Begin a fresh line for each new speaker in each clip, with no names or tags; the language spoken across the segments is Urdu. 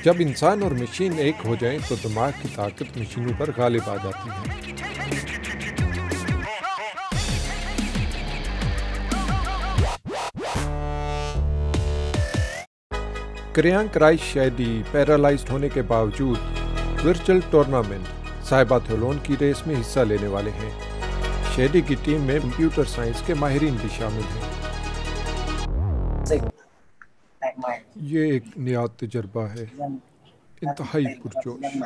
جب انسان اور مشین ایک ہو جائیں تو دماغ کی طاقت مشینوں پر غالب آ جاتی ہے۔ کریان کرائش شیڈی پیرالائزڈ ہونے کے باوجود ورچوئل ٹورنامنٹ صاحبہ تھولون کی ریس میں حصہ لینے والے ہیں۔ شیڈی کی ٹیم میں کمپیوٹر سائنس کے ماہرین بھی شامل ہیں۔ یہ ایک نیا تجربہ ہے، انتہائی پرجوش۔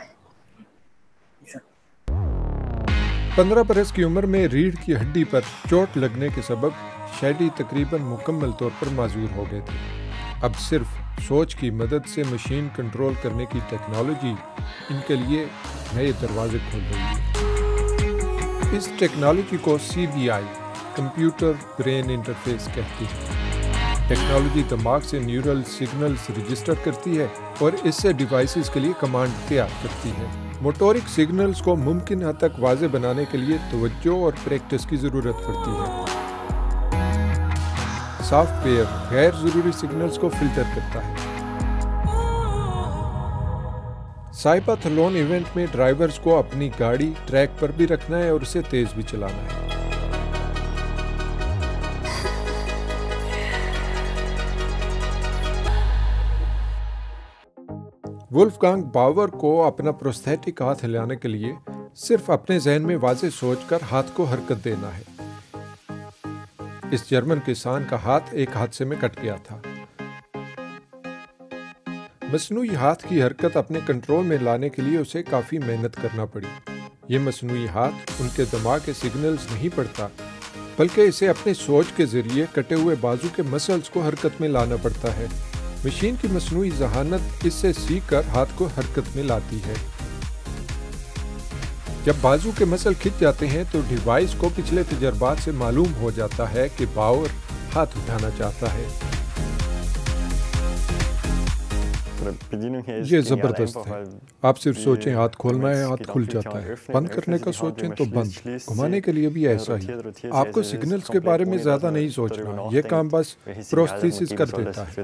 15 برس کی عمر میں ریڑھ کی ہڈی پر چوٹ لگنے کے سبب شیڈی تقریباً مکمل طور پر معذور ہو گئے تھے۔ اب صرف سوچ کی مدد سے مشین کنٹرول کرنے کی ٹیکنالوجی ان کے لیے نئے دروازے کھول رہی ہے۔ اس ٹیکنالوجی کو CBI کمپیوٹر برین انٹرفیس کہتی ہے۔ ٹیکنالوجی دماغ سے نیورل سگنلز رجسٹر کرتی ہے اور اس سے ڈیوائسز کے لیے کمانڈ تیار کرتی ہے۔ موٹورک سگنلز کو ممکن حد تک واضح بنانے کے لیے توجہ اور پریکٹس کی ضرورت پڑتی ہے۔ سافٹ ویئر غیر ضروری سگنلز کو فلٹر کرتا ہے۔ صاحبہ تھولون ایونٹ میں ڈرائیورز کو اپنی گاڑی ٹریک پر بھی رکھنا ہے اور اسے تیز بھی چلانا ہے۔ وولفگانگ باور کو اپنا پروستھیٹک ہاتھ ہلانے کے لیے صرف اپنے ذہن میں واضح سوچ کر ہاتھ کو حرکت دینا ہے۔ اس جرمن کسان کا ہاتھ ایک حادثے میں کٹ گیا تھا۔ مصنوعی ہاتھ کی حرکت اپنے کنٹرول میں لانے کے لیے اسے کافی محنت کرنا پڑی۔ یہ مصنوعی ہاتھ ان کے دماغ کے سگنلز نہیں پڑھتا، بلکہ اسے اپنی سوچ کے ذریعے کٹے ہوئے بازو کے مسلز کو حرکت میں لانا پڑتا ہے۔ مشین کی مصنوعی ذہانت اس سے سیکھ کر ہاتھ کو حرکت میں لاتی ہے۔ جب بازو کے مسل کھنچ جاتے ہیں تو ڈیوائس کو پچھلے تجربات سے معلوم ہو جاتا ہے کہ باور ہاتھ اٹھانا چاہتا ہے۔ یہ زبردست ہے۔ آپ صرف سوچیں ہاتھ کھولنا ہے، ہاتھ کھل جاتا ہے۔ بند کرنے کا سوچیں تو بند۔ گھمانے کے لیے بھی ایسا ہی۔ آپ کو سگنلز کے بارے میں زیادہ نہیں سوچنا، یہ کام بس پروستھیسس کر دیتا ہے۔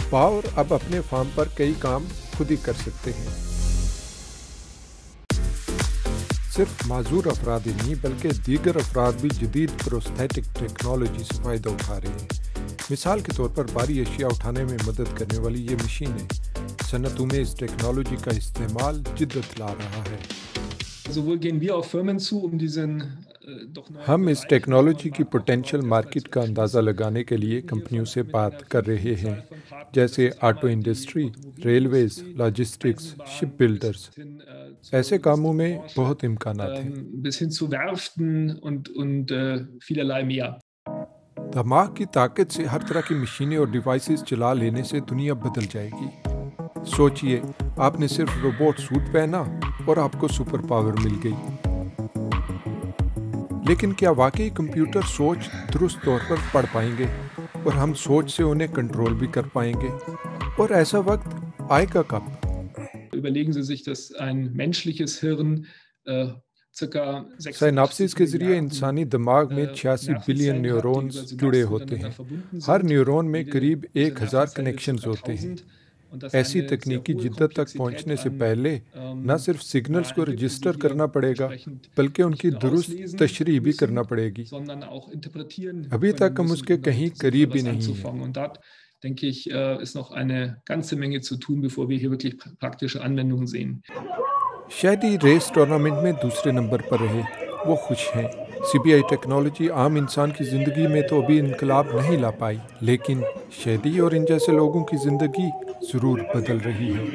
باور اب اپنے فارم پر کئی کام خود ہی کر سکتے ہیں۔ صرف معذور افراد ہی نہیں بلکہ دیگر افراد بھی جدید پروستھیٹک ٹیکنالوجی سے فائدہ اٹھا رہے ہیں۔ مثال کے طور پر بھاری اشیاء اٹھانے میں مدد کرنے والی یہ مشینیں صنعتوں میں اس ٹیکنالوجی کا استعمال جدت لا رہا ہے۔ ہم اس ٹیکنالوجی کی پوٹینشیل مارکیٹ کا اندازہ لگانے کے لیے کمپنیوں سے بات کر رہے ہیں، جیسے آٹو انڈسٹری، ریلویز، لاجسٹکس، شپ بلڈرز۔ ایسے کاموں میں بہت امکانات ہیں۔ دماغ کی طاقت سے ہر طرح کی مشینیں اور ڈیوائسز چلا لینے سے دنیا بدل جائے گی۔ سوچئے، آپ نے صرف روبوٹ سوٹ پہنا اور آپ کو سپر پاور مل گئی۔ لیکن کیا واقعی کمپیوٹر سوچ درست طور پر پڑھ پائیں گے اور ہم سوچ سے انہیں کنٹرول بھی کر پائیں گے؟ اور ایسا وقت آئے گا کب؟ سائناپسس کے ذریعے انسانی دماغ میں 86 بلین نیورونز جڑے ہوتے ہیں۔ ہر نیورون میں قریب 1000 کنیکشنز ہوتے ہیں۔ ایسی تکنیکی جدت تک پہنچنے سے پہلے نہ صرف سگنلز کو رجسٹر کرنا پڑے گا بلکہ ان کی درست تشریح بھی کرنا پڑے گی۔ ابھی تک ہم اس کے کہیں قریب بھی نہیں ہیں۔
denke ich, ist noch eine ganze Menge zu tun, bevor wir hier wirklich praktische Anwendungen sehen.
شیڈی ریس ٹورنامنٹ میں دوسرے نمبر پر رہے، وہ خوش ہیں۔ CBI ٹیکنالوجی عام انسان کی زندگی میں تو ابھی انقلاب نہیں لا پائی، لیکن شیڈی اور ان جیسے لوگوں کی زندگی ضرور بدل رہی ہے۔